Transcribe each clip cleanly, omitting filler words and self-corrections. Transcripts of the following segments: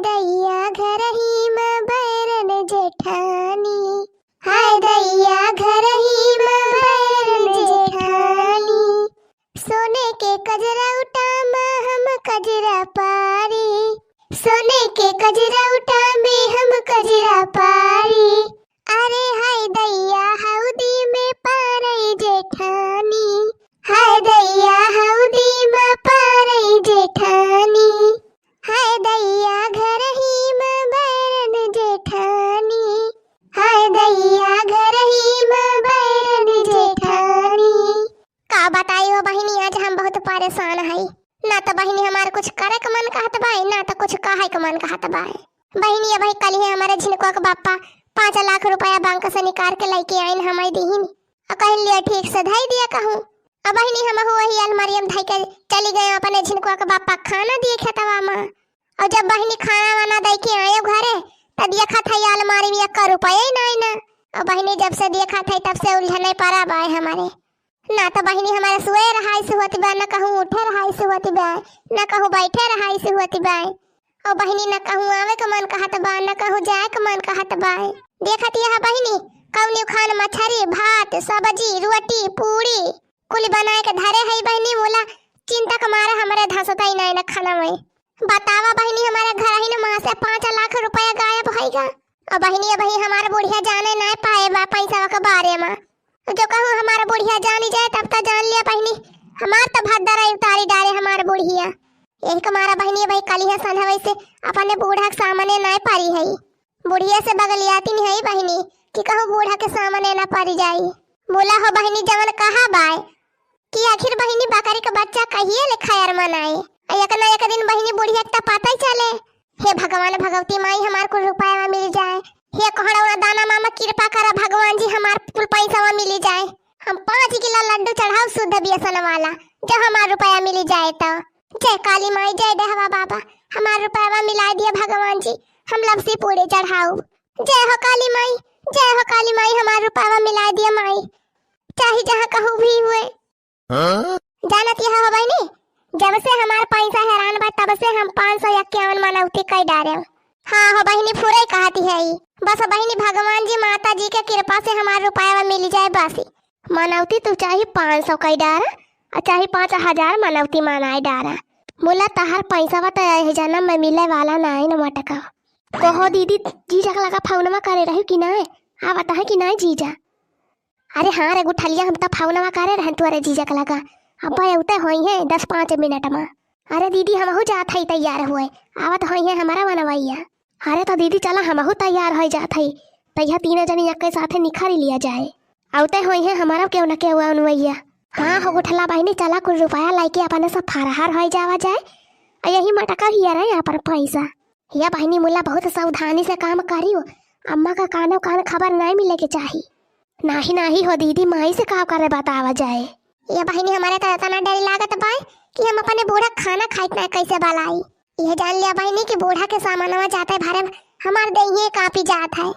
दैया घर ही में बैरन जेठानी, हाय दैया घर ही में बैरन जेठानी। सोने के कजरा उठा में हम कजरा पारी, सोने के कजरा उठा में हम कजरा पारी। अरे हाय दैया हौदी में पारई जेठानी, हाय दैया हौदी में पारई जेठानी। हाय दैया घर ही में बैरन जेठानी, हाय दैया घर ही में बैरन जेठानी। का बताई हो बहिनी, आज हम बहुत परेशान हई। ना तो बहिनी हमारे कुछ करे के मन कहत बाई, ना तो कुछ कहे के मन कहत बाई। बहिनी भाई कल ही हमारे झिनकुआ के बापा 5 लाख रुपया बैंक से निकाल के लेके आइन हमारी दीहिन और कह लिया ठीक से धई दिया कहूँ। अब बहिनी हम वही अलमारी में धई के चली गए अपने झिनकुआ के बापा खाना दिए खेतवा में। और जब बहिनी खाना वाना दे के आए घरे तब देखा था ये अलमारी में 1 रुपया ही नहीं ना। और बहिनी जब से देखा था तब से उलझन नहीं पारा बाय हमारे। ना तो बहिनी हमारे सोए रहाई से होती बा, ना कहूँ उठे रहाई से होती बा, ना कहूँ बैठे रहाई से होती बा। और बहिनी ना कहूँ आवे के मन कहत बा, ना कहूँ जाए के मन कहत बा। देखत यह बहिनी कौनी खान मछरी भात सब्जी रोटी पूरी कुल बनाए के धरे है बहिनी। मोला चिंता के मारे हमारे धसता ही नहीं ना खाना में। बतावा बहिनी हमारे घर ही ना से 5 लाख रुपया गायब होएगा। और बहिनी भाई हमारे बुढ़िया जाने नहीं पाए बा पैसा के बारे में। जो कहूँ हमारा बुढ़िया जानी जाए तब तक जान लिया बहिनी हमार तो भद्दर उतारी डाले हमारे बुढ़िया। यही कमारा बहिनी भाई कल ही संधवे से अपने बूढ़ा के सामने नहीं पारी है। बुढ़िया से बगलियाती नहीं है बहिनी कि कहूँ बूढ़ा के सामने ना पारी जाई। बोला हो बहिनी जवन कहा बाय कि आखिर बहिनी बकरी का बच्चा कहिए ले खैर मनाए। एक ना एक दिन बहिनी बुढ़िया के पता ही चले। हे भगवान भगवती माई हमार को रुपया मिल जाए। हे कहड़ा दाना मामा कृपा करा भगवान जी हमार कुल पैसा मिल जाए। हम 5 किलो लड्डू चढ़ाओ शुद्ध बेसन वाला जो हमार रुपया मिल जाए। तो जय काली माई जय देहवा बाबा हमार रुपया मिला दिया भगवान जी। हम लपसी पूरी चढ़ाओ। जय हो काली माई, जय हो काली माई हमार रुपया मिला दिया माई चाहे जहाँ कहूँ भी हुए। जानत यह हो बहिनी जब से हमार पैसा हैरान बा तब से हम 551 मनौती कई डारे। हाँ हो बहिनी पूरे कहती है बस बहिनी भगवान जी माता जी के कृपा से हमार रुपया मिल जाए। बासी मनौती तो चाहे 500 कई डारा और चाहे 5000 मनौती मनाए डारा। बोला तहार पैसा बताया जाना मैं मिले वाला ना है न मटका। कहो दीदी जीजा का लगा फाउनमा करे रही कि ना आ बता है कि ना जीजा। अरे हाँ रे गुठलिया हम तो फाउनमा करे रहे तू। अरे जीजा का लगा अब उते होई है 10-5 मिनट में। अरे दीदी हम हो जात है तैयार हुए आवत होई है हमारा बनवैया। अरे तो दीदी चला हम हो तैयार हो जात है तैया 3 जनी एक साथे निखारी लिया जाए। औते होई है हमारा क्यों न के हुआ अनुवैया। हाँ हो गुठला बहिनी चला कुछ रुपया लाके अपने सब फरहार हो जावा जाए। यही मटका ही रहे यहाँ पर पैसा। या बहिनी मुला बहुत सावधानी से काम करियो। अम्मा का कानो कान खबर नहीं मिले के चाहिए। नाही नाही हो दीदी माई से का करे बतावा जाए। ये बहिनी हमारे तो इतना डर लागत बा कि हम अपने बूढ़ा खाना खाइत ना कैसे बलाई। यह जान लिया बहिनी कि बूढ़ा के सामानवा जाते भरे हमार दहिए कापी जात है।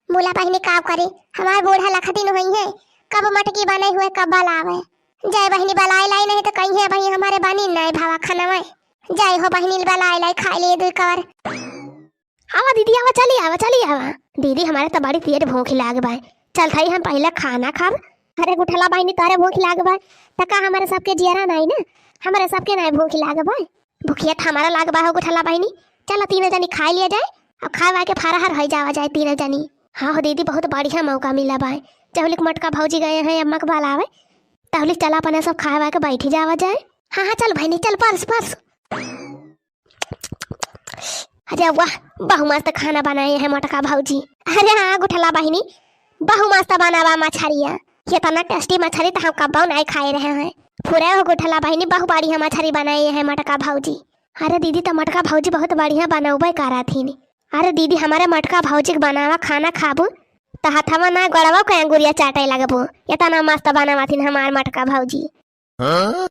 बोला बहिनी का करे हमार बूढ़ा लखती नहीं है कब मटकी बने हुए कब बलावे। जय बहिनी बलाई लाई नहीं तो कहीं है भाई हमारे बनी नहीं भावा खाना में। जय हो बहिनी बलाई लाई खा लिए 2 कवर। आवा दीदी आवा चली आवा दीदी हमारे तो बड़ी तेज भूख लाग बा। चल थाई हम पहले खाना खाब। अरे गुठला बहिनी तारे भूख लाग बा त का हमारे सबके जियरा नहीं ना हमारे सबके नहीं भूख लाग बा। भूखिया हमारा लाग बा हो गुठला बहिनी। चलो 3 जनी खा लिया जाए और खावा के फराहर हो जावा जाए 3 जनी। हाँ हो दीदी बहुत बढ़िया मौका मिला बा। जहुलिक मटका भौजी गए हैं अम्मा के बालावे तहुलिक चला अपने सब खावा के बैठी जावा जाए। हाँ हाँ चल बहिनी चल परस। अरे वाह बहु मस्त खाना बनाए हैं मटका भौजी। अरे हाँ गुठला बहिनी बहु मस्त बनावा मछरिया। ये तना टेस्टी मछली तो हम कब नहीं खाए रहे हैं। पूरे हो गुठला बहिनी बहु बढ़िया मछली बनाई है मटका भौजी। अरे दीदी तो मटका भौजी बहुत बढ़िया बनावे करा थी। अरे दीदी हमारे मटका भौजी बनावा खाना खाबू तो हथवा ना गड़वा के अंगुरिया चाटे लगबू। ये तना मस्त बनावा थी हमार मटका भौजी। हाँ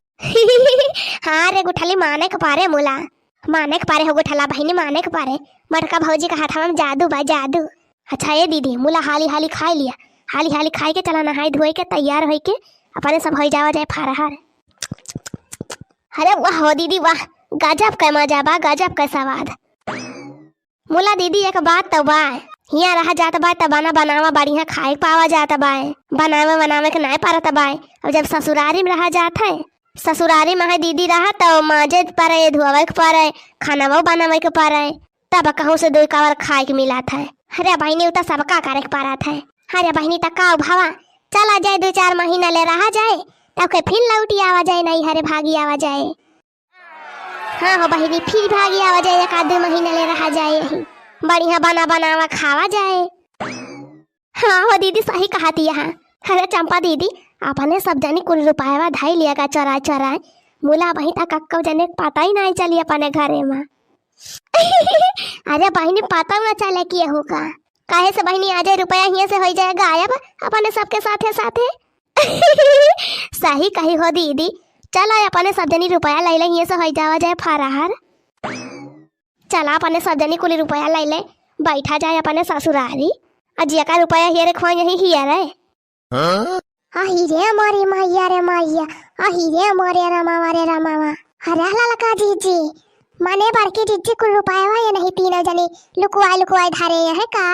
रे गुठली माने के पारे मोला माने के पारे हो गुठला बहिनी माने के पारे मटका भौजी का हथवा में जादू बा जादू। अच्छा ये दीदी मोला हाली हाली खा लिया हाली हाली खाई के चला नहाई धोई के तैयार हो के अपने सब हो जावा जाए फरहार। अरे वाह हो दीदी वाह गजब का मजा बा गजब का स्वाद। मोला दीदी एक बात तो बा, यहाँ रहा जाता बा तब बना बनावा बढ़िया खाए पावा जाता बा, बनावे के नहीं पारत बा। अब जब ससुरारी में रहा जाता है, ससुरारी में दीदी रहा तो माजे पारे, धुआवे के पारे, खाना वो बनावे के पारे, तब कहूँ से दो कावर खाए के मिला था। अरे बहनी उतना सबका करे के पारा था। अरे बहनी तक का भावा चला जाए 2-4 महीना ले रहा जाए, तब के फिर लौटी आवा जाए, नहीं हरे भागी आवा जाए। हाँ हो बहनी फिर भागी आवा जाए, 1-2 महीना ले रहा जाए, यही बढ़िया बनावा खावा जाए। हाँ हो दीदी सही कहती है। अरे चंपा दीदी अपने सब जने कुल रुपया धाई लिया का चोरा मुला वही तक कक्का जने पता ही नहीं चली अपने घरे में। अरे बहनी पता न चले कि होगा काहे से बहनी आ जाए, रुपया हिया से हो जाए गायब अपने सबके साथे साथे। सही कही हो दीदी, चलो अपने सब जनी रुपया ले ले, हिया से हो जावा जाए फरार। चला अपने सब जनी कुल रुपया ले ले, बैठा जाए अपने ससुरारी, अजिया का रुपया हिया रे खोई यही हिया रे। हीरे हमारी मैया रे मैया, हीरे हमारे रमावा रे रमावा। अरे ललका जीजी मने बड़की जीजी कुल रुपया ये नहीं, तीनों जनी लुकुआई धारे है का।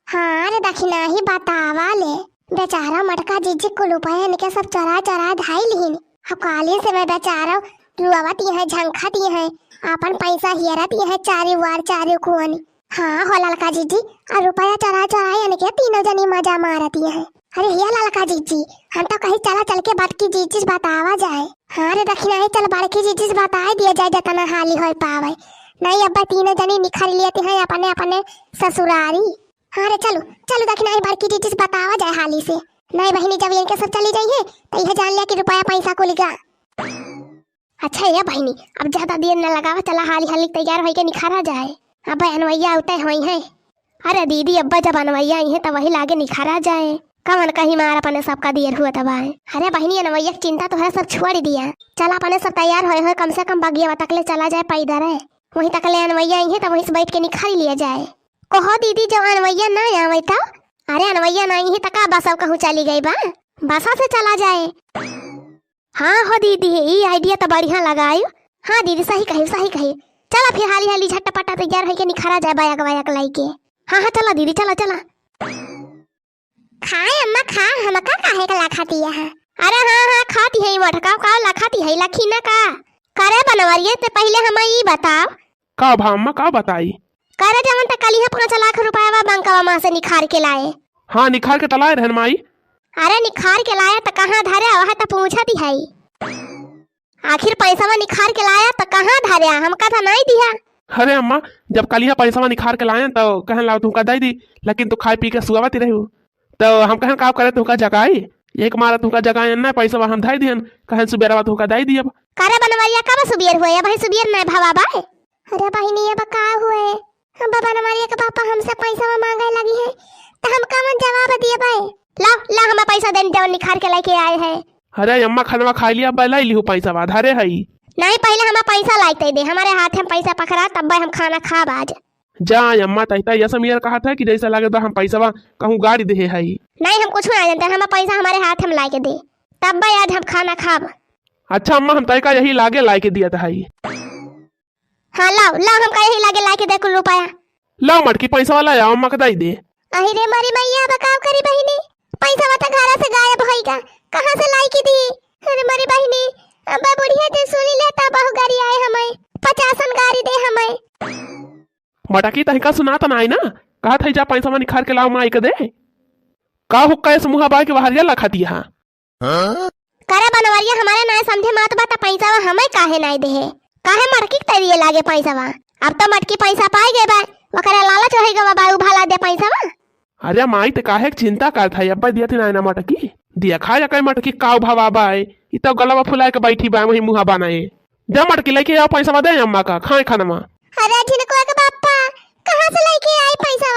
हाँ रे दक्षिणा ही बतावा ले, बेचारा मटका जीजी कुल रुपया इनके सब चरा धाई लिहिन। अब काली से मैं बेचारा रुआवती है, झंखती है, अपन पैसा हियरती है, चारी कुआनी। हाँ हो ललका जीजी, और रुपया चरा इनके तीनों जनी मजा मारती है। अरे हिया ललका जीजी हम तो कहीं चल के बड़की जीजी बतावा जाए। हाँ रे दक्षिणा ही चल बड़की जीजी बता दिया जाए जितना हाली हो पावे। नहीं अब्बा तीनों जनी निखर लेते हैं अपने ससुरारी। हाँ रे चलो दक्षिणा ही बड़की जीजी बतावा जाए हाली से। नहीं बहनी जब इनके सब चली जाइए तो यह जान लिया कि रुपया पैसा को लिगा। अच्छा ये बहनी अब ज्यादा देर न लगावा, चला हाली तैयार होके निखारा जाए। अब अनवैया उतरे हुई है। अरे दीदी अब्बा जब अनवैया आई है तो वही लागे निखारा जाए, कमन कहीं मार अपने सबका देर हुआ तब आए। अरे बहनी अनवैया की चिंता तो है, सब छोड़ दिया, चला अपने सब तैयार हो कम से कम बगिया तक ले चला जाए पैदल है, वहीं तक ले अनवैया आई है तो वहीं से बैठ के निखारी लिया जाए। कहो दीदी जब अनवैया ना आवे तो, अरे अनवैया नहीं है तका बस कहूँ चली गई बा, बसा से चला जाए। हाँ हो दीदी ये आइडिया तो बढ़िया लगाई। हाँ दीदी सही कही, चला फिर हाली झटपटा तैयार होके निखारा जाए बायक लाई के। हाँ चला दीदी चला। खाए अम्मा खा, हम का काहे का लाखाती है। अरे हाँ खाती है मटका का लाखाती है लखी ना का करे बनवरिए ते पहले हम ई बताओ का भा अम्मा का बताई। करे जवन त कली है 5 लाख रुपया बैंकवा मां से निखार के लाए। हाँ निखार के तलाए रहन माई। अरे निखार के लाया त कहां धरे वह त पूछती है, आखिर पैसा निखार के लाया त कहां धरे हमका तो नहीं दिया। अरे अम्मा जब कलिया पैसा निखार के लाए तो कहन ला तुमका दे दी, लेकिन तू खाए पी के सुआवती रहू तो हम कहन का करे तुमका जगाई, एक मारा तुमका जगाए ना पैसा हम धाई दियन, कहन सुबेरवा तुमका दे दी। अब करे बनवरिया कब सुबेर हुए भाई, सुबेर नहीं भावा बाए। अरे बहिनी अब का हुए, हम बनवरिया के पापा हमसे पैसा मांगे लगी है तो हम कौन जवाब दिए भाई। ला हम पैसा देन जवन निखार के लेके आए हैं। अरे अम्मा खानवा खा लिया अब लाई लिहू पैसा धारे है नहीं, पहले हम पैसा लाते दे, हमारे हाथ में पैसा पकड़ा तब हम खाना खा आज। जा अम्मा तैता ये समीर कहा था कि जैसा लगे तो हम पैसा कहूँ गाड़ी दे है। नहीं हम कुछ नहीं जानते, हम पैसा हमारे हाथ में ला के दे तब आज हम खाना खाब। अच्छा अम्मा हम तय का यही लागे ला के दिया था। हाँ लाओ हम का यही लागे ला के दे कुल रुपया। लाओ मटकी पैसा वाला आओ अम्मा का दे दे। अहि रे मारी मैया बकाव करी बहिनी, पैसा तो घर से गायब होइगा, कहां से लाई की दी। अरे मारी बहिनी अब्बा बुढ़िया जे सुनी लेता बहु गाड़ी आए हमें 50 गाड़ी दे हमें। मटकी तहिका सुनाता नहीं ना, कहा था जा पैसा निखार के लाओ माई के दे का हुक्का इस मुहा बा के बाहर ला खाती है। करे बनवरिया हमारे ना समझे मत बता पैसा हमें काहे नहीं दे, काहे मटकी तरिए लागे पैसा। अब तो मटकी पैसा पाई गए बा, वकरा लालच होइगा बा उभाला दे पैसा। अरे माई ते काहे चिंता कर था अब्बा दिया थी ना मटकी दिया खा जा मटकी काव भावा बाय इ तो गलवा फुला के बैठी बा वही मुहा बनाए। जा मटकी लेके आओ पैसा दे अम्मा का खाए खाना में। अरे झिनकुआ के पापा कहां से लेके आई पैसा?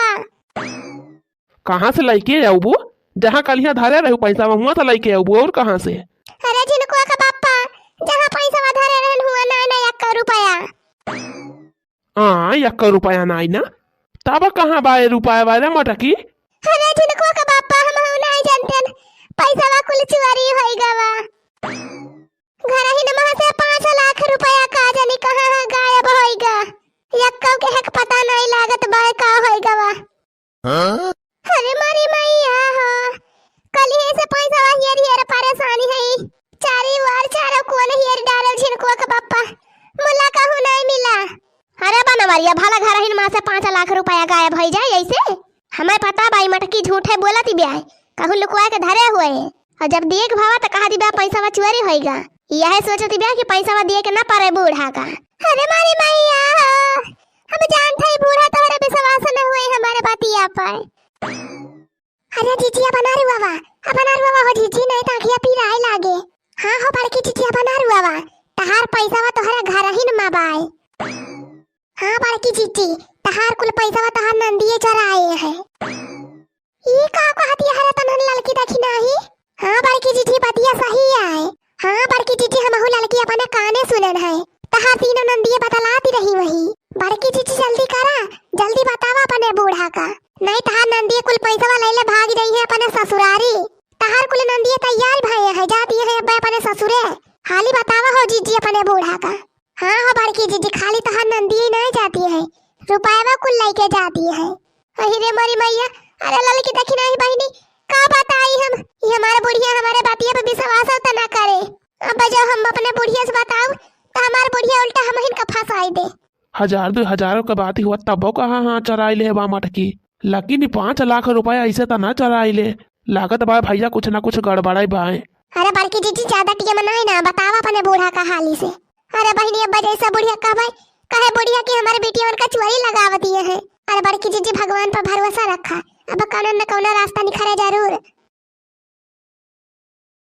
कहां से लेके आऊबू, जहां कलिया धरे रहू पैसा वहां से लेके आऊबू और कहां से। अरे झिनकुआ के पापा जहां पैसा धरे रहन हुआ ना 1 रुपया। हां 1 रुपया नहीं ना, तब कहां बाए रुपया वाले मटकी। अरे झिनकुआ के पापा हम नहीं जानते पैसा कुल चोरी होइगा बा, घर ही न से 5 लाख रुपया का जानी कहां गायब होइगा, यक्का के हक पता नहीं लागत बा अरे मारी मैया हो कल ही से पैसा हियर हियर परेशानी है चारी वार चारो कोन हियर डालल छिनकुआ के पप्पा मुला कहू नहीं मिला। अरे बनवारिया भला घर हिन मां से 5 लाख रुपया गायब हो जाए ऐसे हमें पता बाई मटकी झूठे बोलती ब्याह कहू लुकवा के धरे हुए और जब देख भावा तो कहा दिबा पैसा चोरी होएगा यह सोचती ब्याह कि पैसा दिए के ना पारे बूढ़ा का। अरे मारी मैया हम जानते ही बूढ़ा तोहरा विश्वास न हुए हमारे बातिया पर। अरे जीजिया बना रही बाबा हो जीजी नहीं ताकिया पी रहा लागे। हाँ हो बड़की जीजिया बना रही बाबा तहार पैसा तोहरा घर ही न माबाई। हाँ बड़की जीजी तहार कुल पैसा तहार नंदिए चराए है ई का कहती है तनन लड़की देखी नहीं। हाँ बड़की जीजी बतिया सही है। हाँ बड़की जीजी हमहु लड़की अपने काने सुनन है तहार तीनों नंदिए बतलाती रही वही। बड़की जीजी जल्दी करा जल्दी बतावा अपने बूढ़ा का नहीं तहार नंदिए कुल पैसा ले भाग रही है अपने ससुरारी। तहार कुल नंदिए तैयार भये है जाती है अब अपने ससुरे हाली बतावा हो जीजी अपने बूढ़ा का। हाँ हो बड़की जीजी खाली तहार नंदिए नहीं जाती है रुपया कुल लेके जाती है। अही रे मरी मैया अरे लड़की देखी नहीं बहनी का बताई हम ये हमारे बुढ़िया हमारे बातिया पे विश्वास तो ना करे। अब जब हम अपने बुढ़िया से बताओ तो हमारे बुढ़िया उल्टा हम इनका फंसाई दे। 1000-2000 का बात ही हुआ तब कहाँ हाँ चराई ले बा मटकी लेकिन 5 लाख रुपया ऐसे तो ना चराई ले लागत बा भैया कुछ ना कुछ गड़बड़ाई बाए। अरे बड़की जीजी ज्यादा टिया मनाई ना बतावा अपने बूढ़ा का हाली से। अरे बहनी अब जैसा बुढ़िया कहे बुढ़िया की हमारे बेटिया उनका चोरी लगावती है। अरे बड़की जीजी भगवान पर भरोसा रखा अब कौन न कौन रास्ता निखरे जरूर।